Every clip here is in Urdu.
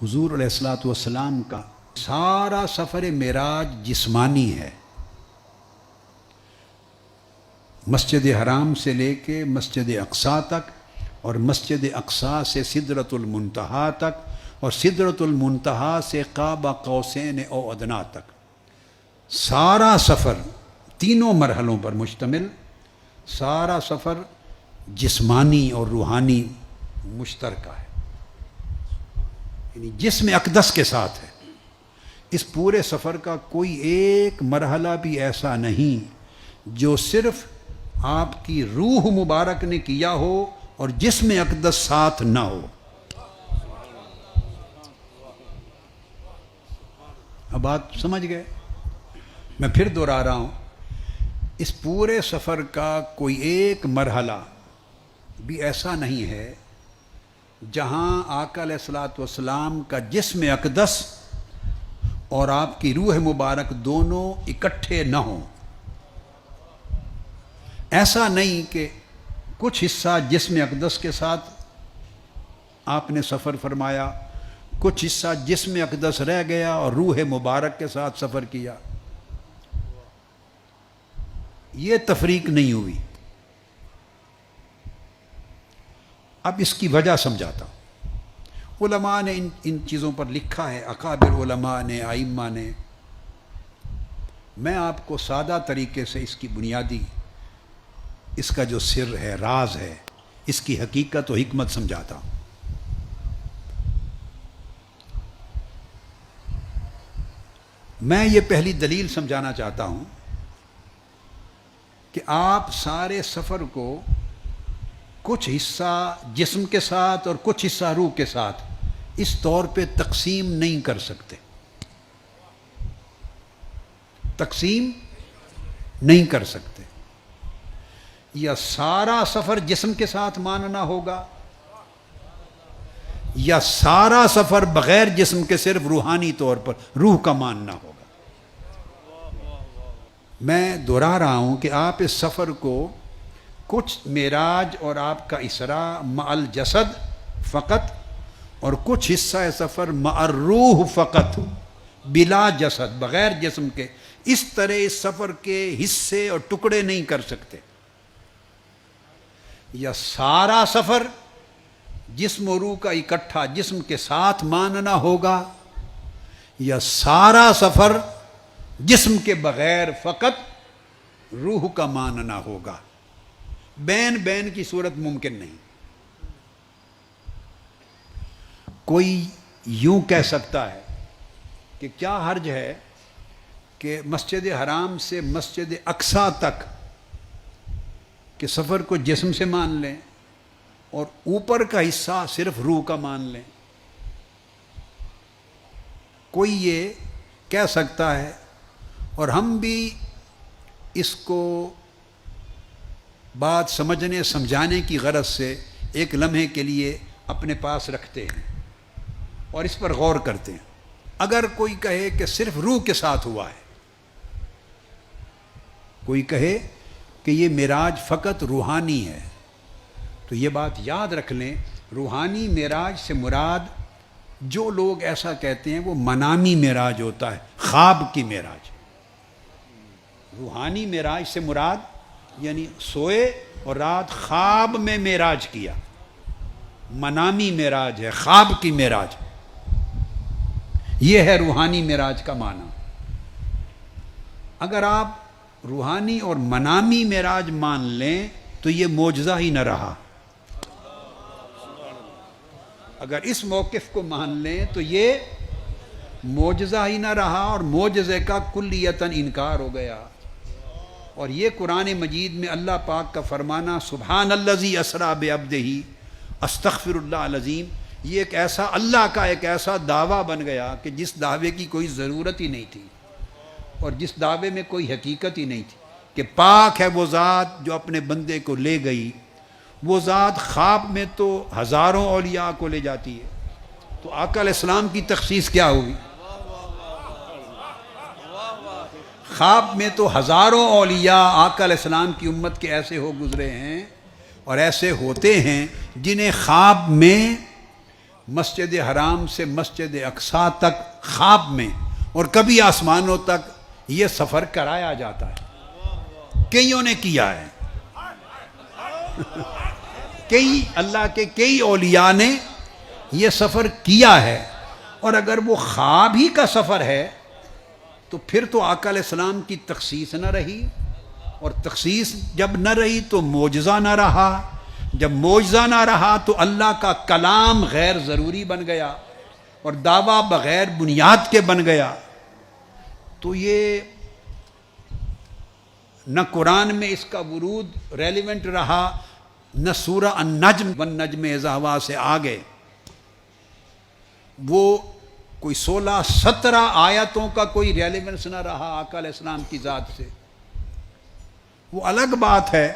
حضور علیہ الصلوۃ والسلام کا سارا سفر معراج جسمانی ہے، مسجد حرام سے لے کے مسجد اقصیٰ تک، اور مسجد اقصیٰ سے سدرۃ المنتہا تک، اور سدرۃ المنتہا سے قاب قوسین او ادنیٰ تک، سارا سفر تینوں مرحلوں پر مشتمل، سارا سفر جسمانی اور روحانی مشترکہ ہے، یعنی جسم اقدس کے ساتھ ہے۔ اس پورے سفر کا کوئی ایک مرحلہ بھی ایسا نہیں جو صرف آپ کی روح مبارک نے کیا ہو اور جسم اقدس ساتھ نہ ہو۔ اب بات سمجھ گئے؟ میں پھر دوہرا رہا ہوں، اس پورے سفر کا کوئی ایک مرحلہ بھی ایسا نہیں ہے جہاں آقا علیہ الصلوۃ والسلام کا جسم اقدس اور آپ کی روح مبارک دونوں اکٹھے نہ ہوں۔ ایسا نہیں کہ کچھ حصہ جسم اقدس کے ساتھ آپ نے سفر فرمایا، کچھ حصہ جسم اقدس رہ گیا اور روح مبارک کے ساتھ سفر کیا، یہ تفریق نہیں ہوئی۔ اب اس کی وجہ سمجھاتا ہوں۔ علماء نے ان چیزوں پر لکھا ہے، اکابر علماء نے، ائمہ نے۔ میں آپ کو سادہ طریقے سے اس کی بنیادی، اس کا جو سر ہے، راز ہے، اس کی حقیقت و حکمت سمجھاتا ہوں۔ میں یہ پہلی دلیل سمجھانا چاہتا ہوں کہ آپ سارے سفر کو کچھ حصہ جسم کے ساتھ اور کچھ حصہ روح کے ساتھ اس طور پہ تقسیم نہیں کر سکتے، تقسیم نہیں کر سکتے۔ یا سارا سفر جسم کے ساتھ ماننا ہوگا، یا سارا سفر بغیر جسم کے صرف روحانی طور پر روح کا ماننا ہوگا۔ میں دوہرا رہا ہوں کہ آپ اس سفر کو کچھ معراج اور آپ کا اسراء مع الجسد فقط، اور کچھ حصہ سفر مع الروح فقط، بلا جسد، بغیر جسم کے، اس طرح اس سفر کے حصے اور ٹکڑے نہیں کر سکتے۔ یا سارا سفر جسم و روح کا اکٹھا جسم کے ساتھ ماننا ہوگا، یا سارا سفر جسم کے بغیر فقط روح کا ماننا ہوگا۔ بین بین کی صورت ممکن نہیں۔ کوئی یوں کہہ سکتا ہے کہ کیا حرج ہے کہ مسجد حرام سے مسجد اقصیٰ تک کہ سفر کو جسم سے مان لیں اور اوپر کا حصہ صرف روح کا مان لیں۔ کوئی یہ کہہ سکتا ہے، اور ہم بھی اس کو بات سمجھنے سمجھانے کی غرض سے ایک لمحے کے لیے اپنے پاس رکھتے ہیں اور اس پر غور کرتے ہیں۔ اگر کوئی کہے کہ صرف روح کے ساتھ ہوا ہے، کوئی کہے کہ یہ معراج فقط روحانی ہے، تو یہ بات یاد رکھ لیں، روحانی معراج سے مراد، جو لوگ ایسا کہتے ہیں، وہ منامی معراج ہوتا ہے، خواب کی معراج۔ روحانی معراج سے مراد یعنی سوئے اور رات خواب میں معراج کیا، منامی معراج ہے، خواب کی معراج۔ یہ ہے روحانی معراج کا معنی۔ اگر آپ روحانی اور منامی معراج مان لیں تو یہ معجزہ ہی نہ رہا۔ اگر اس موقف کو مان لیں تو یہ معجزہ ہی نہ رہا، اور معجزے کا کلیتاً انکار ہو گیا۔ اور یہ قرآن مجید میں اللہ پاک کا فرمانا سبحان الذی اسریٰ بعبدہ استغفر اللہ العظیم، یہ ایک ایسا اللہ کا ایک ایسا دعویٰ بن گیا کہ جس دعوے کی کوئی ضرورت ہی نہیں تھی، اور جس دعوے میں کوئی حقیقت ہی نہیں تھی، کہ پاک ہے وہ ذات جو اپنے بندے کو لے گئی۔ وہ ذات خواب میں تو ہزاروں اولیاء کو لے جاتی ہے، تو آقا علیہ السلام کی تخصیص کیا ہوگی؟ خواب میں تو ہزاروں اولیاء آقا علیہ السلام کی امت کے ایسے ہو گزرے ہیں اور ایسے ہوتے ہیں جنہیں خواب میں مسجد حرام سے مسجد اقصیٰ تک خواب میں اور کبھی آسمانوں تک یہ سفر کرایا جاتا ہے. کئیوں نے کیا ہے، کئی اللہ کے کئی اولیاء نے یہ سفر کیا ہے. اور اگر وہ خواب ہی کا سفر ہے تو پھر تو آقا علیہ السلام کی تخصیص نہ رہی، اور تخصیص جب نہ رہی تو معجزہ نہ رہا، جب معجزہ نہ رہا تو اللہ کا کلام غیر ضروری بن گیا اور دعویٰ بغیر بنیاد کے بن گیا. تو یہ نہ قرآن میں اس کا ورود ریلیونٹ رہا، نہ سورہ النجم والنجم اذا ہوا سے آگے وہ کوئی 16-17 آیتوں کا کوئی ریلیونس نہ رہا آقا علیہ السلام کی ذات سے. وہ الگ بات ہے،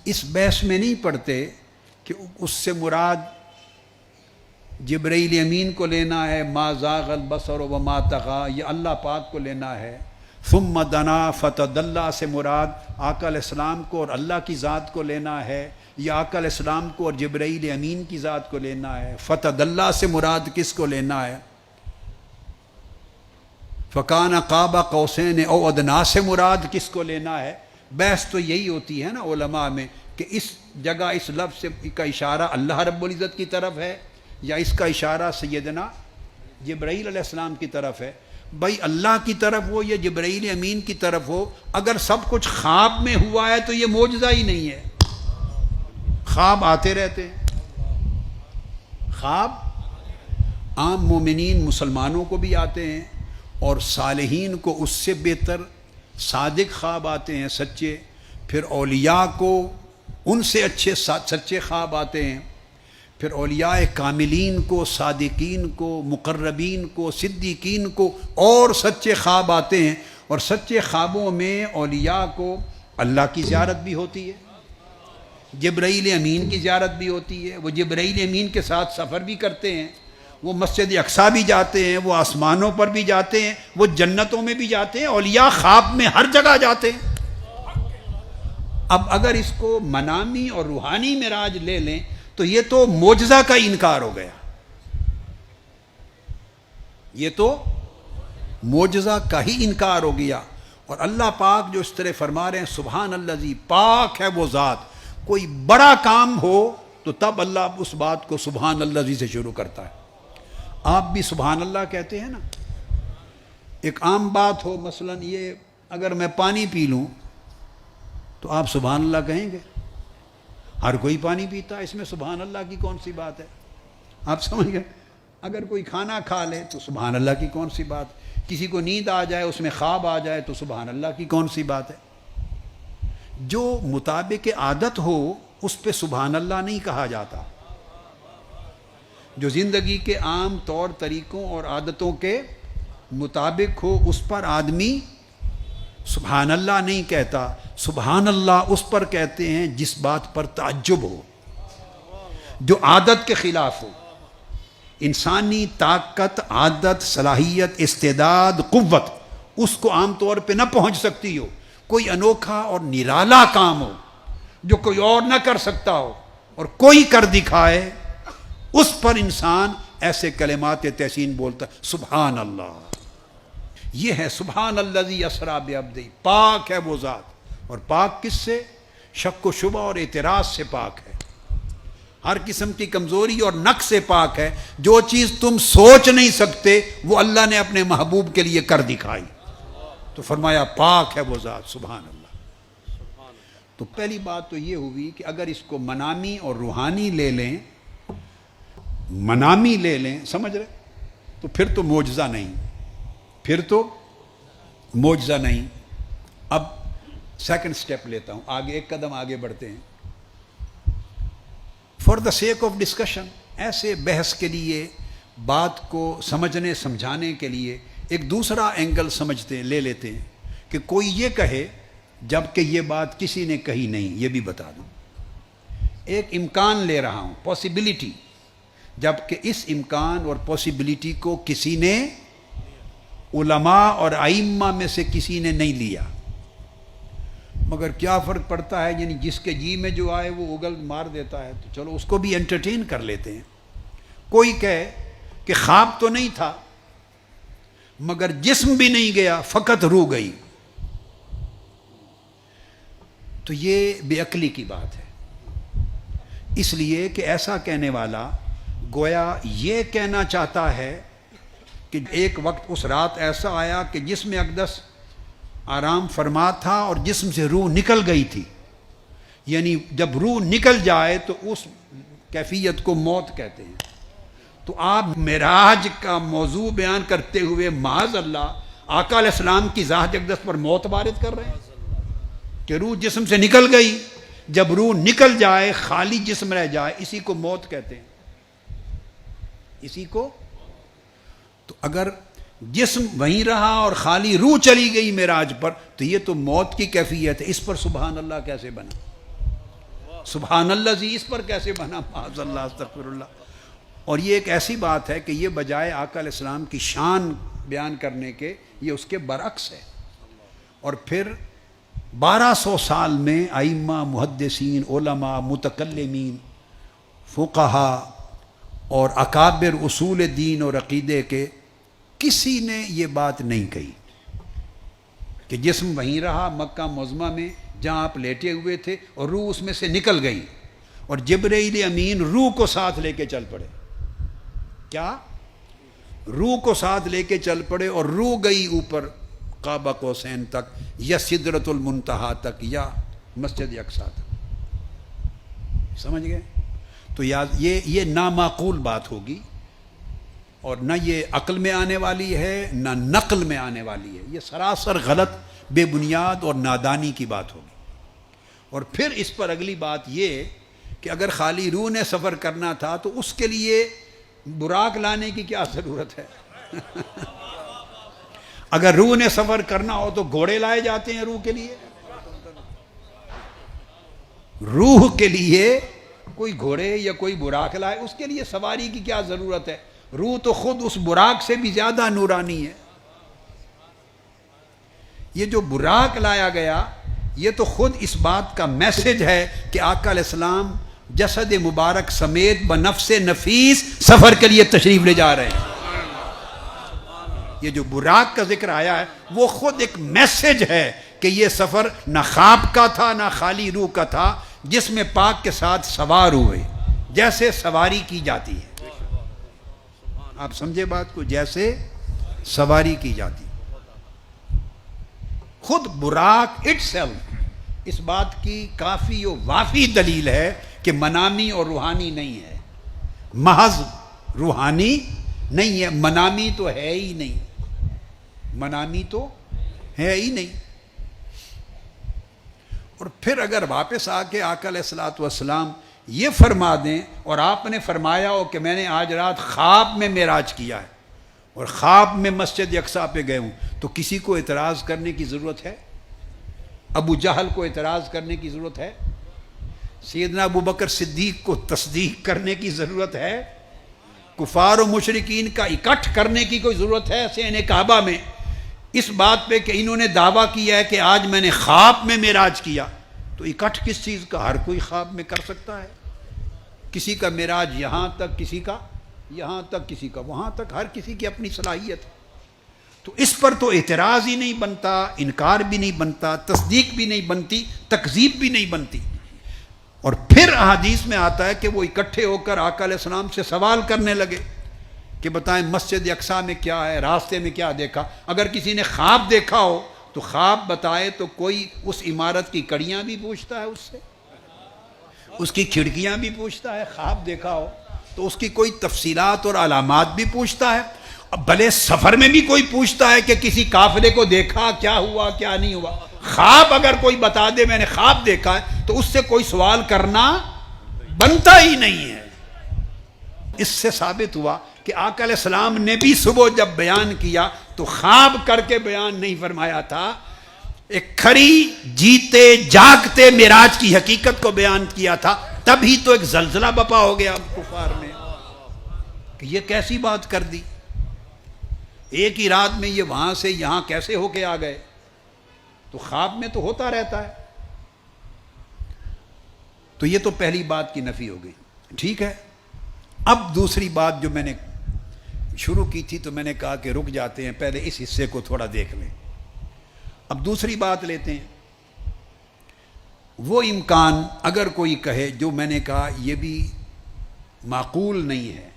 اس بحث میں نہیں پڑھتے کہ اس سے مراد جبرائیل امین کو لینا ہے، ما زاغ البصر وما طغی، یہ اللہ پاک کو لینا ہے. ثم دنا فتدلی سے مراد آقا علیہ السلام کو اور اللہ کی ذات کو لینا ہے، یا آقا علیہ السلام کو اور جبرائیل امین کی ذات کو لینا ہے. فتدلی سے مراد کس کو لینا ہے؟ فکان قاب قوسین او ادنیٰ سے مراد کس کو لینا ہے؟ بحث تو یہی ہوتی ہے نا علماء میں کہ اس جگہ اس لفظ کا اشارہ اللہ رب العزت کی طرف ہے یا اس کا اشارہ سیدنا جبرائیل علیہ السلام کی طرف ہے. بھائی اللہ کی طرف ہو یا جبرائیل امین کی طرف ہو، اگر سب کچھ خواب میں ہوا ہے تو یہ معجزہ ہی نہیں ہے. خواب آتے رہتے ہیں، خواب عام مومنین مسلمانوں کو بھی آتے ہیں اور صالحین کو اس سے بہتر صادق خواب آتے ہیں، سچے. پھر اولیاء کو ان سے اچھے سچے خواب آتے ہیں. پھر اولیاء کاملین کو، صادقین کو، مقربین کو، صدیقین کو اور سچے خواب آتے ہیں. اور سچے خوابوں میں اولیاء کو اللہ کی زیارت بھی ہوتی ہے، جبرائیل امین کی زیارت بھی ہوتی ہے، وہ جبرائیل امین کے ساتھ سفر بھی کرتے ہیں، وہ مسجد اقصیٰ بھی جاتے ہیں، وہ آسمانوں پر بھی جاتے ہیں، وہ جنتوں میں بھی جاتے ہیں. اولیاء خواب میں ہر جگہ جاتے ہیں. اب اگر اس کو منامی اور روحانی معراج لے لیں تو یہ تو معجزہ کا انکار ہو گیا، یہ تو معجزہ کا ہی انکار ہو گیا. اور اللہ پاک جو اس طرح فرما رہے ہیں سبحان الذی، پاک ہے وہ ذات. کوئی بڑا کام ہو تو تب اللہ اس بات کو سبحان الذی سے شروع کرتا ہے. آپ بھی سبحان اللہ کہتے ہیں نا. ایک عام بات ہو، مثلا یہ اگر میں پانی پی لوں تو آپ سبحان اللہ کہیں گے؟ ہر کوئی پانی پیتا ہے، اس میں سبحان اللہ کی کون سی بات ہے؟ آپ سمجھ گئے. اگر کوئی کھانا کھا لے تو سبحان اللہ کی کون سی بات؟ کسی کو نیند آ جائے، اس میں خواب آ جائے تو سبحان اللہ کی کون سی بات ہے؟ جو مطابق عادت ہو اس پہ سبحان اللہ نہیں کہا جاتا. جو زندگی کے عام طور طریقوں اور عادتوں کے مطابق ہو اس پر آدمی سبحان اللہ نہیں کہتا. سبحان اللہ اس پر کہتے ہیں جس بات پر تعجب ہو، جو عادت کے خلاف ہو. انسانی طاقت، عادت، صلاحیت، استعداد، قوت اس کو عام طور پہ نہ پہنچ سکتی ہو. کوئی انوکھا اور نرالا کام ہو جو کوئی اور نہ کر سکتا ہو اور کوئی کر دکھائے، اس پر انسان ایسے کلمات تحسین بولتا ہے سبحان اللہ. یہ ہے سبحان الذی اسریٰ بعبدہ، پاک ہے وہ ذات. اور پاک کس سے؟ شک و شبہ اور اعتراض سے پاک ہے، ہر قسم کی کمزوری اور نقص سے پاک ہے. جو چیز تم سوچ نہیں سکتے وہ اللہ نے اپنے محبوب کے لیے کر دکھائی. تو فرمایا پاک ہے وہ ذات سبحان اللہ. تو پہلی بات تو یہ ہوئی کہ اگر اس کو منامی اور روحانی لے لیں، منامی لے لیں، سمجھ رہے، تو پھر تو معجزہ نہیں، پھر تو معجزہ نہیں. اب سیکنڈ سٹیپ لیتا ہوں، آگے ایک قدم آگے بڑھتے ہیں. For the sake of discussion, ایسے بحث کے لیے، بات کو سمجھنے سمجھانے کے لیے ایک دوسرا اینگل سمجھتے لے لیتے ہیں کہ کوئی یہ کہے جب کہ یہ بات کسی نے کہی نہیں. یہ بھی بتا دوں، ایک امکان لے رہا ہوں، پاسبلٹی، جب کہ اس امکان اور پاسبلٹی کو کسی نے علماء اور ائمہ میں سے کسی نے نہیں لیا. مگر کیا فرق پڑتا ہے، یعنی جس کے جی میں جو آئے وہ اگل مار دیتا ہے، تو چلو اس کو بھی انٹرٹین کر لیتے ہیں. کوئی کہے کہ خواب تو نہیں تھا مگر جسم بھی نہیں گیا، فقط روح گئی، تو یہ بے عقلی کی بات ہے۔ اس لیے کہ ایسا کہنے والا گویا یہ کہنا چاہتا ہے کہ ایک وقت اس رات ایسا آیا کہ جسم اقدس آرام فرما تھا اور جسم سے روح نکل گئی تھی، یعنی جب روح نکل جائے تو اس کیفیت کو موت کہتے ہیں۔ تو آپ معراج کا موضوع بیان کرتے ہوئے معاذ اللہ آقا علیہ السلام کی ذات اقدس پر موت وارد کر رہے ہیں کہ روح جسم سے نکل گئی۔ جب روح نکل جائے، خالی جسم رہ جائے، اسی کو موت کہتے ہیں، اسی کو۔ تو اگر جسم وہیں رہا اور خالی روح چلی گئی معراج پر تو یہ تو موت کی کیفیت ہے۔ اس پر سبحان اللہ کیسے بنا؟ سبحان اللہ جی، اس پر کیسے بنا؟ معاذ اللہ، استغفر اللہ۔ اور یہ ایک ایسی بات ہے کہ یہ بجائے آقا علیہ السلام کی شان بیان کرنے کے، یہ اس کے برعکس ہے۔ اور پھر 1200 سال میں ائمہ، محدثین، علماء، متکلمین، فقہا اور اکابر اصول دین اور عقیدے کے کسی نے یہ بات نہیں کہی کہ جسم وہیں رہا مکہ معظمہ میں جہاں آپ لیٹے ہوئے تھے اور روح اس میں سے نکل گئی اور جبرائیل امین روح کو ساتھ لے کے چل پڑے۔ کیا؟ روح کو ساتھ لے کے چل پڑے اور روح گئی اوپر قاب قوسین تک یا سدرۃ المنتہا تک یا مسجد اقصیٰ تک۔ سمجھ گئے؟ تو یہ نامعقول بات ہوگی اور نہ یہ عقل میں آنے والی ہے نہ نقل میں آنے والی ہے، یہ سراسر غلط، بے بنیاد اور نادانی کی بات ہوگی۔ اور پھر اس پر اگلی بات یہ کہ اگر خالی روح نے سفر کرنا تھا تو اس کے لیے براق لانے کی کیا ضرورت ہے؟ اگر روح نے سفر کرنا ہو تو گھوڑے لائے جاتے ہیں روح کے لیے؟ روح کے لیے کوئی گھوڑے یا کوئی براق لائے، اس کے لیے سواری کی کیا ضرورت ہے؟ روح تو خود اس براق سے بھی زیادہ نورانی ہے۔ یہ جو براق لایا گیا یہ تو خود اس بات کا میسج ہے کہ آقا علیہ السلام جسد مبارک سمیت بنفس نفیس سفر کے لیے تشریف لے جا رہے ہیں۔ یہ جو براق کا ذکر آیا ہے وہ خود ایک میسج ہے کہ یہ سفر نہ خواب کا تھا نہ خالی روح کا تھا، جس میں پاک کے ساتھ سوار ہوئے جیسے سواری کی جاتی ہے۔ آپ سمجھے بات کو؟ جیسے سواری کی جاتی۔ خود براق اٹ سیلف اس بات کی کافی و وافی دلیل ہے کہ منامی اور روحانی نہیں ہے، محض روحانی نہیں ہے، منامی تو ہے ہی نہیں، منامی تو ہے ہی نہیں۔ اور پھر اگر واپس آ کے آقا علیہ الصلوۃ والسلام یہ فرما دیں اور آپ نے فرمایا ہو کہ میں نے آج رات خواب میں معراج کیا ہے اور خواب میں مسجد اقصیٰ پہ گئے ہوں، تو کسی کو اعتراض کرنے کی ضرورت ہے؟ ابو جہل کو اعتراض کرنے کی ضرورت ہے؟ سیدنا ابو بکر صدیق کو تصدیق کرنے کی ضرورت ہے؟ کفار و مشرکین کا اکٹھ کرنے کی کوئی ضرورت ہے سین کعبہ میں اس بات پہ کہ انہوں نے دعویٰ کیا ہے کہ آج میں نے خواب میں معراج کیا؟ تو اکٹھ کس چیز کا؟ ہر کوئی خواب میں کر سکتا ہے۔ کسی کا معراج یہاں تک، کسی کا یہاں تک، کسی کا وہاں تک، ہر کسی کی اپنی صلاحیت ہے۔ تو اس پر تو اعتراض ہی نہیں بنتا، انکار بھی نہیں بنتا، تصدیق بھی نہیں بنتی، تکذیب بھی نہیں بنتی۔ اور پھر احادیث میں آتا ہے کہ وہ اکٹھے ہو کر آقا علیہ السلام سے سوال کرنے لگے کہ بتائیں مسجد اقصیٰ میں کیا ہے، راستے میں کیا دیکھا؟ اگر کسی نے خواب دیکھا ہو تو خواب بتائے تو کوئی اس عمارت کی کڑیاں بھی پوچھتا ہے اس سے، اس کی کھڑکیاں بھی پوچھتا ہے۔ خواب دیکھا ہو تو اس کی کوئی تفصیلات اور علامات بھی پوچھتا ہے۔ اب بھلے سفر میں بھی کوئی پوچھتا ہے کہ کسی قافلے کو دیکھا، کیا ہوا کیا نہیں ہوا۔ خواب اگر کوئی بتا دے میں نے خواب دیکھا ہے تو اس سے کوئی سوال کرنا بنتا ہی نہیں ہے۔ اس سے ثابت ہوا کہ آقا علیہ السلام نے بھی صبح جب بیان کیا تو خواب کر کے بیان نہیں فرمایا تھا، ایک کھڑی جیتے جاگتے معراج کی حقیقت کو بیان کیا تھا۔ تب ہی تو ایک زلزلہ بپا ہو گیا کفار میں کہ یہ کیسی بات کر دی، ایک ہی رات میں یہ وہاں سے یہاں کیسے ہو کے آ گئے؟ تو خواب میں تو ہوتا رہتا ہے۔ تو یہ تو پہلی بات کی نفی ہو گئی، ٹھیک ہے۔ اب دوسری بات جو میں نے شروع کی تھی تو میں نے کہا کہ رک جاتے ہیں، پہلے اس حصے کو تھوڑا دیکھ لیں. اب دوسری بات لیتے ہیں. وہ امکان اگر کوئی کہے، جو میں نے کہا یہ بھی معقول نہیں ہے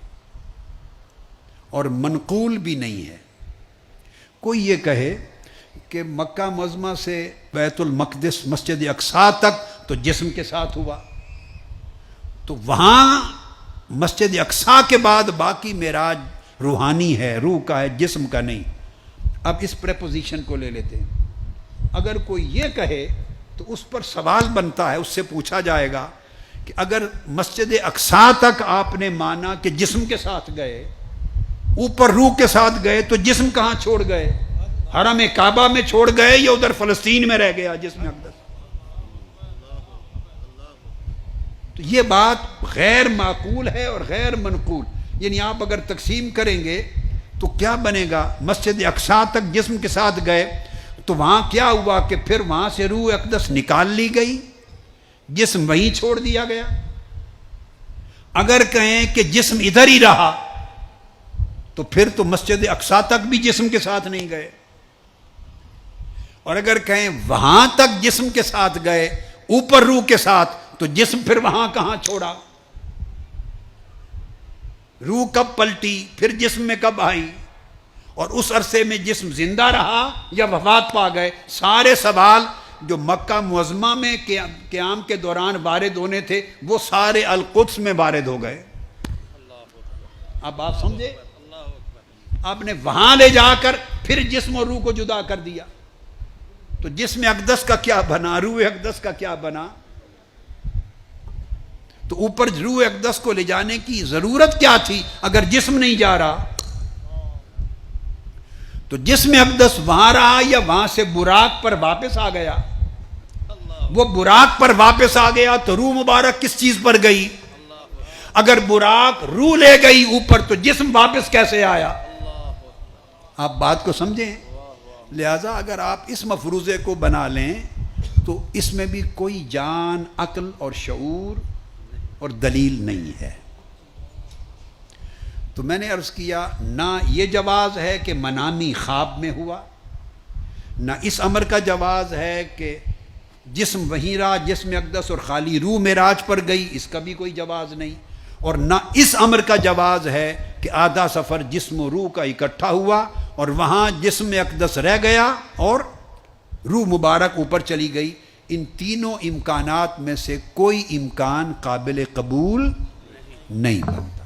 اور منقول بھی نہیں ہے، کوئی یہ کہے کہ مکہ معظمہ سے بیت المقدس مسجد اقصی تک تو جسم کے ساتھ ہوا، تو وہاں مسجد اقصی کے بعد باقی معراج روحانی ہے، روح کا ہے، جسم کا نہیں. اب اس پریپوزیشن کو لے لیتے ہیں. اگر کوئی یہ کہے تو اس پر سوال بنتا ہے، اس سے پوچھا جائے گا کہ اگر مسجد اقصی تک آپ نے مانا کہ جسم کے ساتھ گئے، اوپر روح کے ساتھ گئے، تو جسم کہاں چھوڑ گئے؟ حرم کعبہ میں چھوڑ گئے یا ادھر فلسطین میں رہ گیا جسم اقدس؟ تو یہ بات غیر معقول ہے اور غیر منقول. یعنی آپ اگر تقسیم کریں گے تو کیا بنے گا؟ مسجد اقصی تک جسم کے ساتھ گئے تو وہاں کیا ہوا کہ پھر وہاں سے روح اقدس نکال لی گئی، جسم وہیں چھوڑ دیا گیا. اگر کہیں کہ جسم ادھر ہی رہا تو پھر تو مسجد اقصی تک بھی جسم کے ساتھ نہیں گئے. اور اگر کہیں وہاں تک جسم کے ساتھ گئے اوپر روح کے ساتھ، تو جسم پھر وہاں کہاں چھوڑا؟ روح کب پلٹی، پھر جسم میں کب آئی، اور اس عرصے میں جسم زندہ رہا یا وفات پا گئے؟ سارے سوال جو مکہ معظمہ میں قیام کے دوران وارد ہونے تھے وہ سارے القدس میں وارد ہو گئے. اب آپ سمجھے؟ آپ نے وہاں لے جا کر پھر جسم اور روح کو جدا کر دیا، تو جسم اقدس کا کیا بنا، روح اقدس کا کیا بنا؟ تو اوپر روح اقدس کو لے جانے کی ضرورت کیا تھی اگر جسم نہیں جا رہا؟ تو جسم اقدس وہاں رہا یا وہاں سے براق پر واپس آ گیا؟ وہ براق پر واپس آ گیا تو روح مبارک کس چیز پر گئی؟ اگر براق روح لے گئی اوپر تو جسم واپس کیسے آیا؟ آپ بات کو سمجھیں. لہذا اگر آپ اس مفروضے کو بنا لیں تو اس میں بھی کوئی جان، عقل اور شعور اور دلیل نہیں ہے. تو میں نے عرض کیا نہ یہ جواز ہے کہ منامی خواب میں ہوا، نہ اس امر کا جواز ہے کہ جسم وہیں رہا، جسم اقدس اور خالی روح معراج پر گئی، اس کا بھی کوئی جواز نہیں. اور نہ اس امر کا جواز ہے کہ آدھا سفر جسم و روح کا اکٹھا ہوا اور وہاں جسم اقدس رہ گیا اور روح مبارک اوپر چلی گئی. ان تینوں امکانات میں سے کوئی امکان قابل قبول نہیں بنتا.